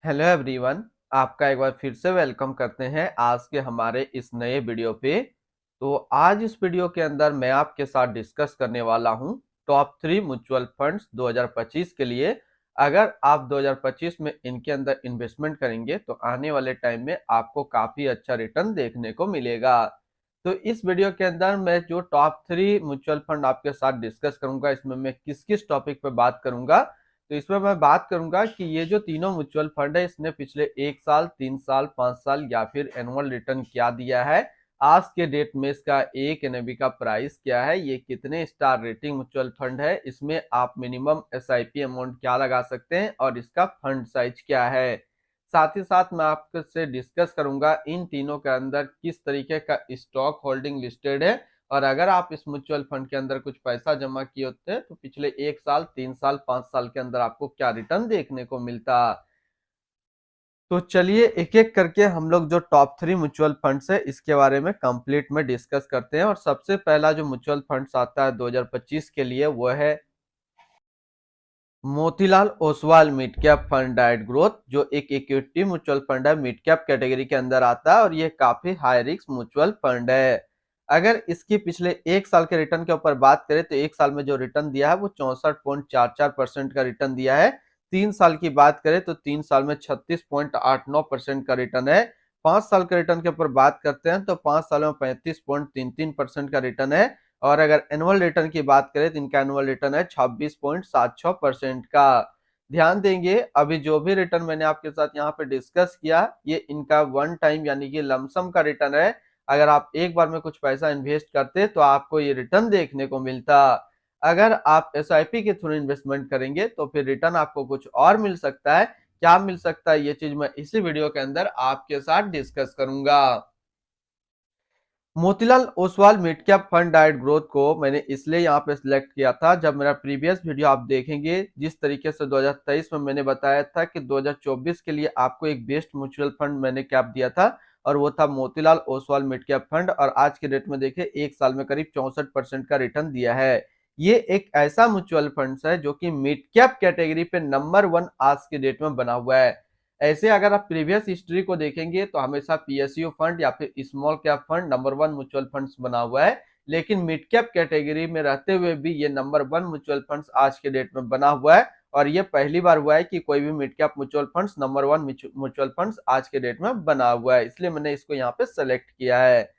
Hello everyone. आपका एक बार फिर से वेलकम करते हैं आज के हमारे इस नए वीडियो पे। तो आज इस वीडियो के अंदर मैं आपके साथ डिस्कस करने वाला हूं टॉप 3 म्यूचुअल फंड्स 2025 के लिए। अगर आप 2025 में इनके अंदर इन्वेस्टमेंट करेंगे तो आने वाले टाइम में आपको काफी अच्छा रिटर्न देखने को मिलेगा। तो इस वीडियो के अंदर मैं जो टॉप 3 म्यूचुअल फंड आपके साथ डिस्कस करूंगा, इसमें मैं किस किस टॉपिक पे बात करूंगा। तो इसमें मैं बात करूंगा कि ये जो तीनों म्यूचुअल फंड है इसने पिछले 1 साल, 3 साल, 5 साल या फिर एनुअल रिटर्न क्या दिया है, आज के डेट में इसका एक एनएबी का प्राइस क्या है, ये कितने स्टार रेटिंग म्यूचुअल फंड है, इसमें आप मिनिमम एसआईपी अमाउंट क्या लगा सकते हैं और इसका फंड साइज क्या है। साथ ही साथ मैं आपसे डिस्कस करूंगा इन तीनों के अंदर किस तरीके का स्टॉक होल्डिंग लिस्टेड है, और अगर आप इस म्यूचुअल फंड के अंदर कुछ पैसा जमा किए होते हैं तो पिछले 1 साल, 3 साल, 5 साल के अंदर आपको क्या रिटर्न देखने को मिलता। तो चलिए एक एक करके हम लोग जो टॉप 3 म्यूचुअल फंड्स है इसके बारे में कंप्लीट में डिस्कस करते हैं। और सबसे पहला जो म्यूचुअल फंड्स आता है 2025 के लिए वो है Motilal Oswal mid cap fund diet growth, जो एक इक्विटी म्यूचुअल फंड है, मिड कैप कैटेगरी के अंदर आता है और ये काफी हाई रिस्क म्यूचुअल फंड है। अगर इसकी पिछले 1 साल के रिटर्न के ऊपर बात करें तो 1 साल में जो रिटर्न दिया है वो 64.44% का रिटर्न दिया है। 3 साल की बात करें तो 3 साल में 36.89% का रिटर्न है। 5 साल के रिटर्न के ऊपर बात करते हैं तो 5 साल में 35.33% का रिटर्न है। और अगर एनुअल रिटर्न की बात करें तो इनका एनुअल रिटर्न है 26.76% का। ध्यान देंगे अभी जो भी रिटर्न मैंने आपके साथ यहाँ पे डिस्कस किया ये इनका वन टाइम यानी कि लमसम का रिटर्न है। अगर आप एक बार में कुछ पैसा इन्वेस्ट करते तो आपको ये रिटर्न देखने को मिलता। अगर आप एसआईपी के थ्रू इन्वेस्टमेंट करेंगे तो फिर रिटर्न आपको कुछ और मिल सकता है। क्या मिल सकता है ये चीज मैं इसी वीडियो के अंदर आपके साथ डिस्कस करूंगा। Motilal Oswal mid cap fund diet growth को मैंने इसलिए यहाँ पे सिलेक्ट किया था, जब मेरा प्रीवियस वीडियो आप देखेंगे जिस तरीके से 2023 में मैंने बताया था कि 2024 के लिए आपको एक बेस्ट म्यूचुअल फंड मैंने कैप दिया था और वो था Motilal Oswal mid cap fund, और आज के डेट में देखिए 1 साल में करीब 64% का रिटर्न दिया है। ये एक ऐसा म्यूचुअल फंड है जो कि मिड कैप कैटेगरी पे नंबर 1 आज के डेट में बना हुआ है। ऐसे अगर आप प्रीवियस हिस्ट्री को देखेंगे तो हमेशा पीएसयू फंड या फिर small cap fund number 1 mutual funds बना हुआ है, लेकिन मिड कैप कैटेगरी में रहते हुए भी ये नंबर 1 म्यूचुअल फंड्स आज के डेट में बना हुआ है। और ये पहली बार हुआ है कि कोई भी mid cap mutual funds number 1 mutual funds आज के डेट में बना हुआ है, इसलिए मैंने इसको यहाँ पे सेलेक्ट किया है।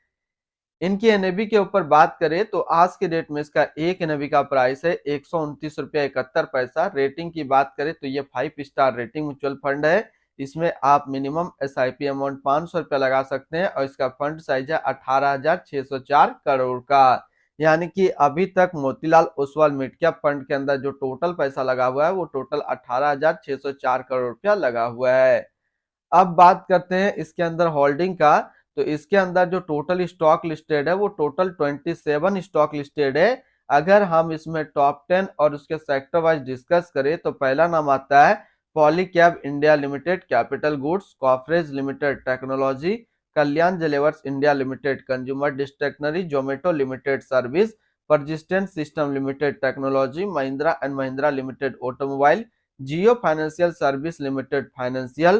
इनकी एनएबी के ऊपर बात करें तो आज के डेट में इसका एक एनएबी का प्राइस है 129 रुपया 71 पैसा। रेटिंग की बात करें तो ये 5 स्टार रेटिंग म्यूचुअल फंड है। इसमें आप मिनिमम एसआईपी अमाउंट 500 रुपया लगा सकते हैं और इसका फंड साइज है 18,604 करोड़ का। यानी कि अभी तक Motilal Oswal mid cap fund के अंदर जो टोटल पैसा लगा हुआ है वो टोटल 18,604 करोड़ रुपया लगा हुआ है। अब बात करते हैं इसके अंदर होल्डिंग का। तो इसके अंदर जो टोटल स्टॉक लिस्टेड है वो टोटल 27 स्टॉक लिस्टेड है। अगर हम इसमें टॉप 10 और उसके सेक्टर वाइज डिस्कस करें तो पहला नाम आता है Polycab India limited, capital goods, Coforge Limited technology, Kalyan Jewellers India Limited consumer discretionary, Zomato limited service, Persistent Systems Limited technology, Mahindra and Mahindra Limited automobile, Jio Financial Services Limited financial,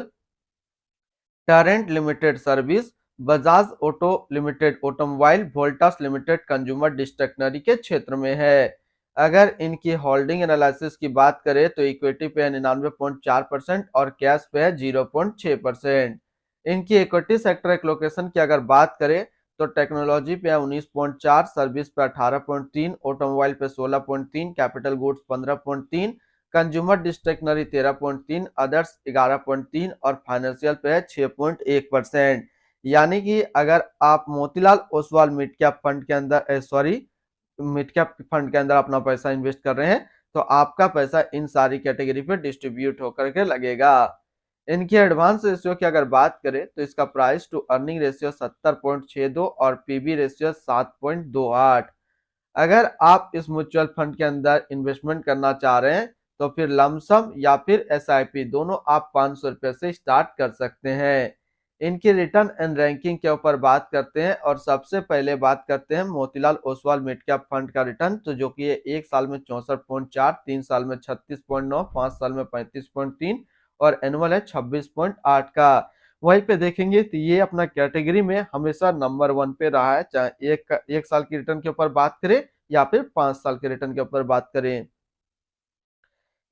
Torrent Limited service, Bajaj Auto Limited automobile, Voltas Limited consumer discretionary के क्षेत्र में है। अगर इनकी holding analysis की बात करें तो इक्विटी पे है 99.4% और कैश पे है 0.6%। इनकी इक्विटी सेक्टर एलोकेशन की अगर बात करें तो टेक्नोलॉजी पे है 19.4, सर्विस पे 18.3, ऑटोमोबाइल पे 16.3, कैपिटल गुड्स 15.3, कंज्यूमर डिस्टेशनरी 13.3, अदर्स 11.3 और फाइनेंशियल पे है 6.1%। यानी कि अगर आप Motilal Oswal mid cap fund के अंदर मिड कैप फंड के अंदर अपना पैसा इन्वेस्ट कर रहे हैं तो आपका पैसा इन सारी कैटेगरी पे डिस्ट्रीब्यूट होकर के लगेगा। इनकी एडवांस रेशियो की अगर बात करें तो इसका प्राइस टू अर्निंग रेशियो 70.62 और पीबी रेशियो 7.28। अगर आप इस म्यूचुअल फंड के अंदर इन्वेस्टमेंट करना चाह रहे हैं तो फिर लमसम या फिर एसआईपी दोनों आप 500 रुपए से स्टार्ट कर सकते हैं। इनकी रिटर्न एंड रैंकिंग के ऊपर बात करते हैं और सबसे पहले बात करते हैं Motilal Oswal mid cap fund का रिटर्न, तो जो कि 1 साल में 64.4, 3 साल में 36.9, 5 साल में 35.3 और एनुअल है 26.8 का। वहीं पे देखेंगे तो ये अपना कैटेगरी में हमेशा नंबर 1 पे रहा है, चाहे एक साल की रिटर्न के ऊपर बात करें या फिर 5 साल के रिटर्न के ऊपर बात करें।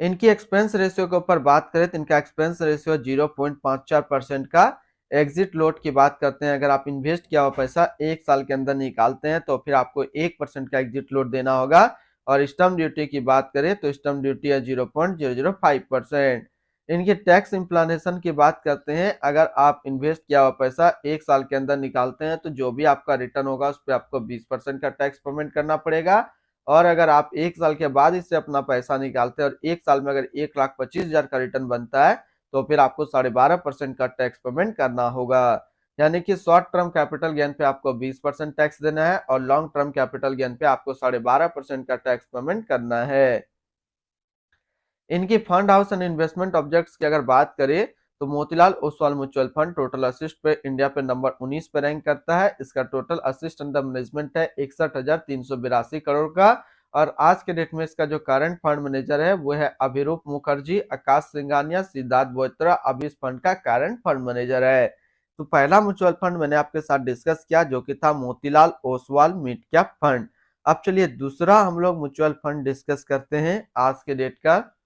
इनकी एक्सपेंस रेशियो के ऊपर बात करें तो इनका एक्सपेंस रेशियो 0.54% का। एग्जिट लोड की बात करते हैं, अगर आप इन्वेस्ट किया हुआ पैसा एक साल के अंदर निकालते हैं तो फिर आपको 1% का एग्जिट लोड देना होगा। और स्टम्प ड्यूटी की बात करें तो स्टम्प ड्यूटी है 0.005%। इनकी टैक्स इम्प्लानेशन की बात करते हैं, अगर आप इन्वेस्ट किया हुआ पैसा एक साल के अंदर निकालते हैं तो जो भी आपका रिटर्न होगा उस पर आपको 20% का टैक्स पेमेंट करना पड़ेगा। और अगर आप एक साल के बाद इससे अपना पैसा निकालते हैं और एक साल में अगर 1,25,000 का रिटर्न बनता है तो फिर आपको 12.5% का टैक्स पेमेंट करना होगा। यानी कि शॉर्ट टर्म कैपिटल गेन पे आपको 20% टैक्स देना है और लॉन्ग टर्म कैपिटल गेन पे आपको 12.5% का टैक्स पेमेंट करना है। इनकी fund house and investment objects की अगर बात करें तो Motilal Oswal mutual fund total assist पे इंडिया पे नंबर 19 पे रैंक करता है। इसका टोटल असिस्ट अंडर मैनेजमेंट है 61,382 करोड़ का। और आज के डेट में इसका जो करंट फंड मैनेजर है वो है अभिरूप मुखर्जी, आकाश सिंघानिया, सिद्धार्थ बोत्रा। अभी इस फंड का करंट फंड मैनेजर है। तो पहला म्यूचुअल फंड मैंने आपके साथ डिस्कस किया जो कि था Motilal Oswal mid cap fund. अब चलिए दूसरा हम लोग म्यूचुअल फंड डिस्कस करते हैं आज के डेट का।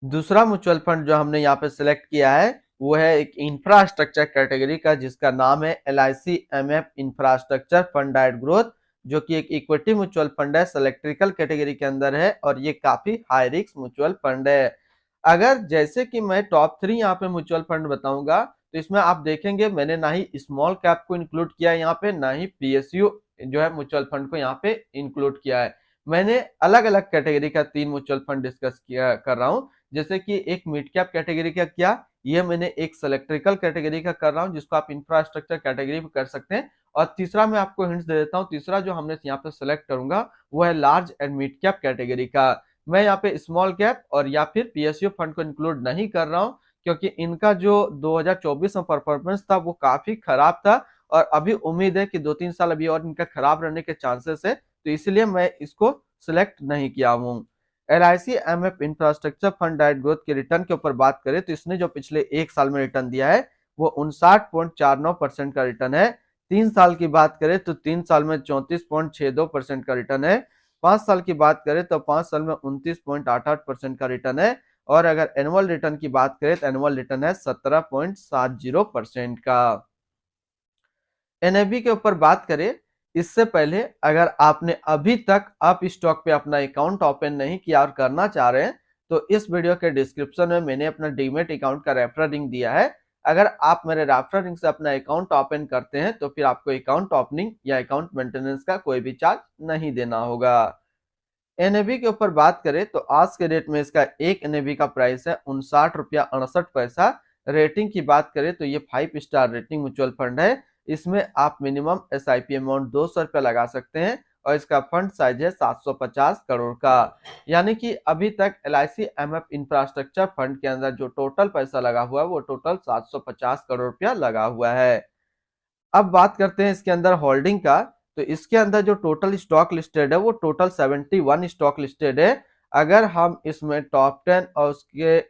दूसरा म्यूचुअल फंड जो हमने यहाँ पे सिलेक्ट किया है वो है एक इंफ्रास्ट्रक्चर कैटेगरी का जिसका नाम है LIC-MF infrastructure fund diet growth, जो कि एक इक्विटी म्यूचुअल फंड है, इलेक्ट्रिकल कैटेगरी के अंदर है और ये काफी हाई रिस्क म्यूचुअल फंड है। अगर जैसे कि मैं टॉप 3 यहाँ पे म्यूचुअल फंड बताऊंगा तो इसमें आप देखेंगे मैंने ना ही स्मॉल कैप को इंक्लूड किया है यहाँ पे, ना ही PSU जो है म्यूचुअल फंड को यहाँ पे इंक्लूड किया है। मैंने अलग अलग कैटेगरी का 3 म्यूचुअल फंड डिस्कस किया कर रहा हूँ। जैसे कि एक मिड कैप कैटेगरी का किया, ये मैंने एक इलेक्ट्रिकल कैटेगरी का कर रहा हूँ जिसको आप इंफ्रास्ट्रक्चर कैटेगरी में कर सकते हैं। और तीसरा मैं आपको हिंट्स दे देता हूँ, तीसरा जो हमने यहाँ पे सेलेक्ट करूंगा वो है large and mid cap category का। मैं यहाँ पे स्मॉल कैप और या फिर PSU फंड को इंक्लूड नहीं कर रहा हूँ क्योंकि इनका जो 2024 में परफॉर्मेंस था वो काफी खराब था और अभी उम्मीद है कि 2-3 साल अभी और इनका खराब रहने के चांसेस है, तो इसलिए मैं इसको सिलेक्ट नहीं किया हूँ। LIC-MF infrastructure fund diet growth के रिटर्न के ऊपर बात करें तो इसने जो पिछले एक साल में रिटर्न दिया है वो 59.49% का रिटर्न है। 3 साल की बात करें तो 3 साल में 34.62% का रिटर्न है। 5 साल की बात करें तो 5 साल में 29.88% का रिटर्न है। और अगर एनुअल रिटर्न की बात करें तो एनुअल रिटर्न है 17.70% का। NAV के ऊपर बात करें इससे पहले अगर आपने अभी तक अप स्टॉक पे अपना अकाउंट ओपन नहीं किया और करना चाह रहे हैं तो इस वीडियो के डिस्क्रिप्शन में मैंने अपना डीमेट अकाउंट का रेफरल लिंक दिया है। अगर आप मेरे रेफरल लिंक से अपना अकाउंट ओपन करते हैं तो फिर आपको अकाउंट ओपनिंग या अकाउंट मेंटेनेंस का कोई भी चार्ज नहीं देना होगा। NAV के ऊपर बात करें तो आज के डेट में इसका एक NAV का प्राइस है 59.68 रुपया। रेटिंग की बात करें तो ये 5 स्टार रेटिंग म्यूचुअल फंड है। इसमें आप मिनिमम SIP अमाउंट 200 रुपया लगा सकते हैं और इसका फंड साइज है 750 करोड़ का। यानी कि अभी तक LIC-MF इंफ्रास्ट्रक्चर फंड के अंदर जो टोटल पैसा लगा हुआ है वो टोटल 750 करोड़ रुपया लगा हुआ है। अब बात करते हैं इसके अंदर होल्डिंग का, तो इसके अंदर जो टोटल स्टॉक लिस्टेड है वो टोटल 71 स्टॉक लिस्टेड है। अगर हम इसमें टॉप 10 और उसके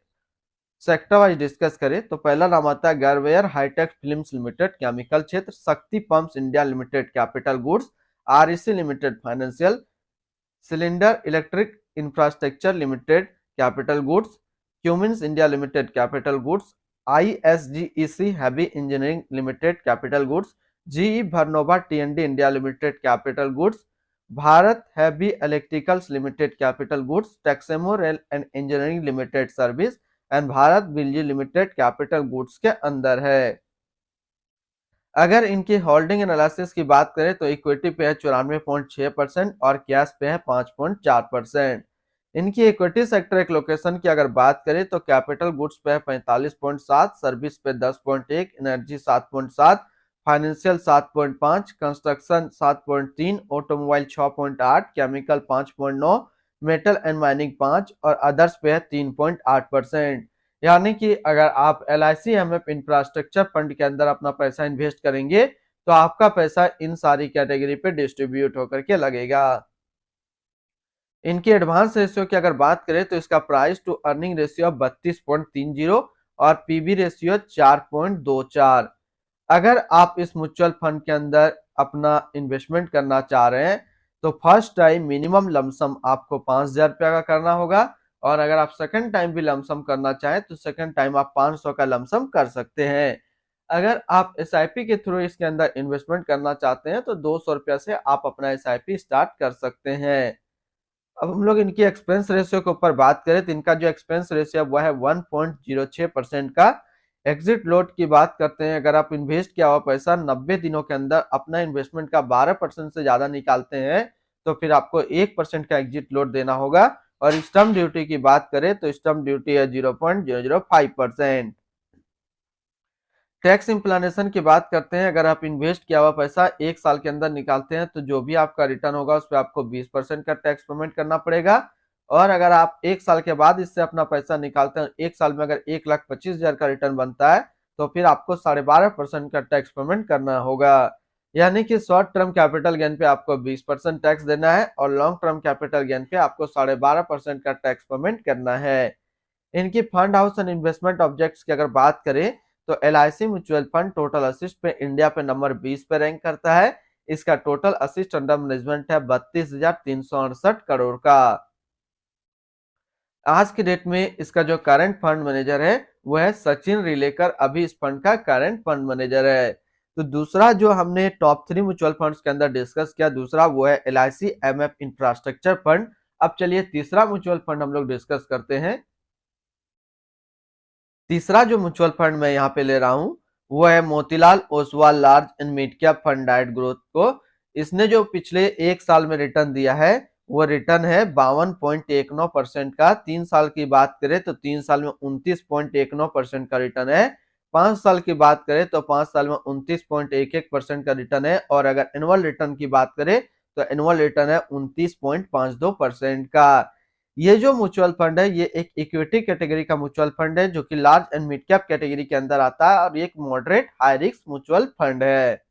सेक्टर वाइज डिस्कस करें तो पहला नाम आता है Garware Hi-Tech Films Limited chemical क्षेत्र, Shakti Pumps India limited capital goods, REC limited financial, Schneider Electric Infrastructure Limited capital goods, Cummins India limited capital goods, ISGEC heavy engineering limited capital goods, GE Vernova T&D India limited capital goods, Bharat heavy electricals limited capital goods, Texmaco rail and engineering limited service and Bharat Bijlee limited capital goods के अंदर है। अगर इनकी holding analysis की बात करें तो equity पे है 94.6% और कैश पे है 5.4%। इनकी इक्विटी सेक्टर एक लोकेशन की अगर बात करें तो कैपिटल गुड्स पे है 45.7, सर्विस पे 10.1, energy 7.7, financial 7.5, construction 7.3, automobile 6.8, chemical 5.9, metal and mining 5 और अदर्स पे है 3.8%। यानी कि अगर आप LIC-MF इंफ्रास्ट्रक्चर फंड के अंदर अपना पैसा इन्वेस्ट करेंगे तो आपका पैसा इन सारी कैटेगरी पे डिस्ट्रीब्यूट होकर के लगेगा। इनकी एडवांस रेशियो की अगर बात करें तो इसका प्राइस टू अर्निंग रेशियो 32.30 और पीबी रेशियो 4.24। अगर आप इस म्यूचुअल फंड के अंदर अपना इन्वेस्टमेंट करना चाह रहे हैं तो फर्स्ट टाइम मिनिमम लमसम आपको 5,000 रुपया का करना होगा, और अगर आप सेकंड टाइम भी लमसम करना चाहें तो सेकंड टाइम आप 500 का लमसम कर सकते हैं। अगर आप एसआईपी के थ्रू इसके अंदर इन्वेस्टमेंट करना चाहते हैं तो 200 रुपया से आप अपना एसआईपी स्टार्ट कर सकते हैं। अब हम लोग इनकी एक्सपेंस रेशियो के ऊपर बात करें तो इनका जो एक्सपेंस रेशियो है वह है 1.06% का। एग्जिट लोड की बात करते हैं, अगर आप इन्वेस्ट किया हुआ पैसा 90 दिनों के अंदर अपना इन्वेस्टमेंट का 12% से ज्यादा निकालते हैं तो फिर आपको 1% का एग्जिट लोड देना होगा। और स्टम्प ड्यूटी की बात करें तो स्टम्प ड्यूटी है 0.005%। टैक्स इंप्लानेशन की बात करते हैं, अगर आप इन्वेस्ट किया हुआ पैसा 1 साल के अंदर निकालते हैं तो जो भी आपका रिटर्न होगा उस पर आपको 20% का टैक्स पेमेंट करना पड़ेगा। और अगर आप 1 साल के बाद इससे अपना पैसा निकालते हैं, 1 साल में अगर 1,25,000 का रिटर्न बनता है तो फिर आपको 12.5% का टैक्स पेमेंट करना होगा। यानी कि शॉर्ट टर्म कैपिटल गेन पे आपको 20% टैक्स देना है और लॉन्ग टर्म कैपिटल गेन पे आपको 12.5% का टैक्स पेमेंट करना है। इनकी fund house and investment objects की अगर बात करें तो LIC mutual fund total assist पे इंडिया पे नंबर 20 पे रैंक करता है। इसका टोटल असिस्ट अंडर मैनेजमेंट है 32,368 करोड़ का। आज के डेट में इसका जो करंट फंड मैनेजर है वो है सचिन रिलेकर, अभी इस फंड का करंट फंड मैनेजर है। तो दूसरा जो हमने टॉप 3 म्यूचुअल फंड्स के अंदर डिस्कस किया, दूसरा वो है एलआईसी एमएफ इंफ्रास्ट्रक्चर फंड। अब चलिए तीसरा म्यूचुअल फंड हम लोग डिस्कस करते हैं। तीसरा जो म्यूचुअल फंड मैं यहाँ पे ले रहा हूँ वो है Motilal Oswal large and mid cap fund diet growth को। इसने जो पिछले 1 साल में रिटर्न दिया है वो रिटर्न है 52.19% का। 3 साल की बात करें तो 3 साल में 29.19% का रिटर्न है। 5 साल की बात करें तो 5 साल में 29.11% का रिटर्न है। और अगर एनुअल रिटर्न की बात करें तो एनुअल रिटर्न है 29.52% का। ये जो म्यूचुअल फंड है ये एक इक्विटी कैटेगरी का म्यूचुअल फंड है जो कि large and mid cap category के अंदर आता है और एक moderate high risk mutual fund है।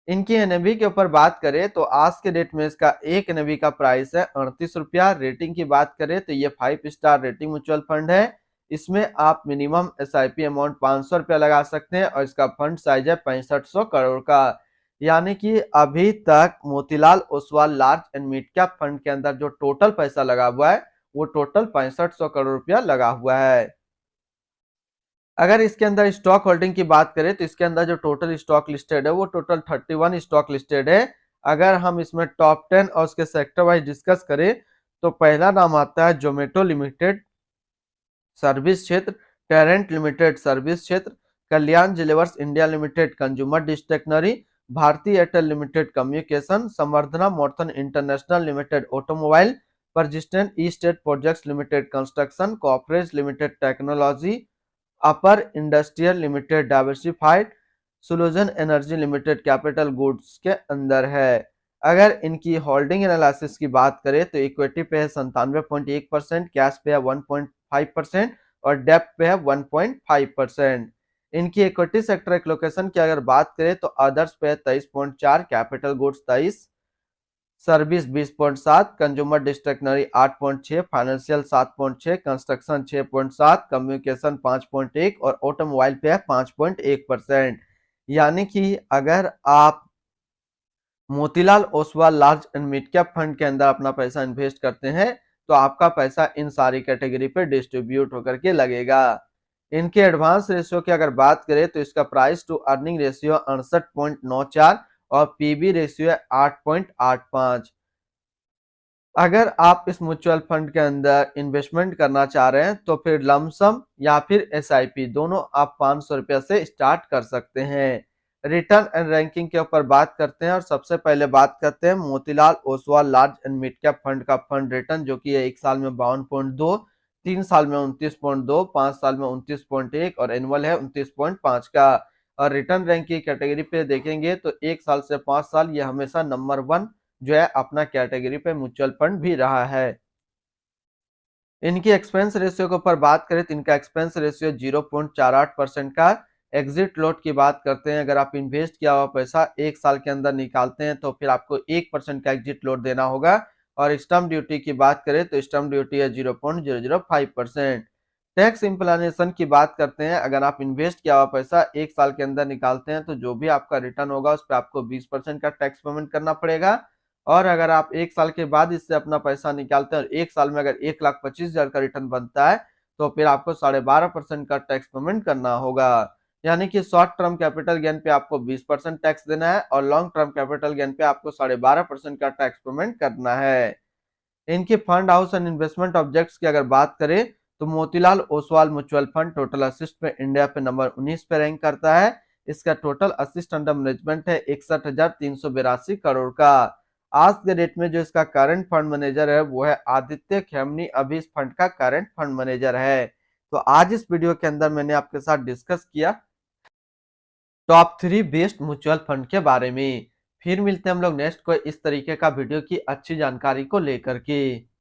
इनकी एनएवी के ऊपर बात करें तो आज के डेट में इसका एक एनएवी का प्राइस है 38 रुपया। रेटिंग की बात करें तो ये 5 स्टार रेटिंग म्यूचुअल फंड है। इसमें आप मिनिमम एसआईपी अमाउंट 500 रुपया लगा सकते हैं और इसका फंड साइज है 6500 करोड़ का। यानी कि अभी तक Motilal Oswal large and mid cap fund के अंदर जो टोटल पैसा लगा हुआ है वो टोटल 6500 करोड़ रुपया लगा हुआ है। अगर इसके अंदर स्टॉक होल्डिंग की बात करें तो इसके अंदर जो टोटल स्टॉक लिस्टेड है वो टोटल 31 स्टॉक लिस्टेड है। अगर हम इसमें टॉप 10 और उसके सेक्टर वाइज डिस्कस करें तो पहला नाम आता है जोमेटो लिमिटेड सर्विस क्षेत्र, टेरेंट लिमिटेड सर्विस क्षेत्र, Kalyan Jewellers India Limited consumer discretionary, Bharti Airtel Limited communication, Samvardhana Motherson International Limited automobile, Prestige estate projects limited construction, Coforge limited technology, Apar industrial limited diversified, Suzlon energy limited capital goods के अंदर है। अगर इनकी holding analysis की बात करें तो इक्विटी पे है 97.1%, कैश पे है 1.5% और डेप्ट पे है 1.5%। इनकी इक्विटी सेक्टर एलोकेशन की अगर बात करें तो अदर्स पे है 23.4, capital goods 23, service 20.7, consumer discretionary 8.6, financial 7.6, construction 6.7, communication 5.1 और ऑटोमोबाइल पे है 5.1%। यानी कि अगर आप Motilal Oswal large and mid cap fund के अंदर अपना पैसा इन्वेस्ट करते हैं तो आपका पैसा इन सारी कैटेगरी पे डिस्ट्रीब्यूट होकर के लगेगा। इनके एडवांस रेशियो की अगर बात करें तो इसका प्राइस टू अर्निंग रेशियो 68.94 और पीबी रेशियो है 8.85। अगर आप इस म्यूचुअल फंड के अंदर इन्वेस्टमेंट करना चाह रहे हैं तो फिर लमसम या फिर एसआईपी दोनों आप 500 रुपया से स्टार्ट कर सकते हैं। रिटर्न एंड रैंकिंग के ऊपर बात करते हैं और सबसे पहले बात करते हैं Motilal Oswal large and mid cap fund का फंड रिटर्न जो कि है 1 साल में 52.2, 3 साल में 29.2, 5 साल में 29.1 और एनुअल है 29.5 का। और रिटर्न रैंक की कैटेगरी पे देखेंगे तो 1 साल से 5 साल ये हमेशा नंबर 1 जो है अपना कैटेगरी पे म्यूचुअल फंड भी रहा है। इनकी एक्सपेंस रेशियो के ऊपर बात करें तो इनका एक्सपेंस रेशियो 0.48% का। एग्जिट लोड की बात करते हैं, अगर आप इन्वेस्ट किया हुआ पैसा 1 साल के अंदर निकालते हैं तो फिर आपको 1% का एग्जिट लोड देना होगा। और स्टैम्प ड्यूटी की बात करें तो स्टैम्प ड्यूटी है 0.005%। टैक्स इम्प्लानेशन की बात करते हैं, अगर आप इन्वेस्ट किया हुआ पैसा 1 साल के अंदर निकालते हैं तो जो भी आपका रिटर्न होगा उस पर आपको 20% का टैक्स पेमेंट करना पड़ेगा। और अगर आप 1 साल के बाद इससे अपना पैसा निकालते हैं और 1 साल में अगर 1,25,000 का रिटर्न बनता है तो फिर आपको 12.5% का टैक्स पेमेंट करना होगा। यानी कि शॉर्ट टर्म कैपिटल गेन पे आपको 20% टैक्स देना है और लॉन्ग टर्म कैपिटल गेन पे आपको 12.5% का टैक्स पेमेंट करना है। इनके fund house and investment objects की अगर बात करें तो Motilal Oswal mutual fund total assist में इंडिया पे नंबर 19 पे रैंक करता है। इसका टोटल असिस्ट अंडर मैनेजमेंट है 61,382 करोड़ का। आज के डेट में जो इसका करंट फंड मैनेजर है वो है आदित्य खेमनी, अभी इस फंड का करंट फंड मैनेजर है। तो आज इस वीडियो के अंदर मैंने आपके साथ डिस्कस किया टॉप 3 बेस्ट म्यूचुअल फंड के बारे में। फिर मिलते हैं हम लोग नेक्स्ट कोई इस तरीके का वीडियो की अच्छी जानकारी को लेकर के।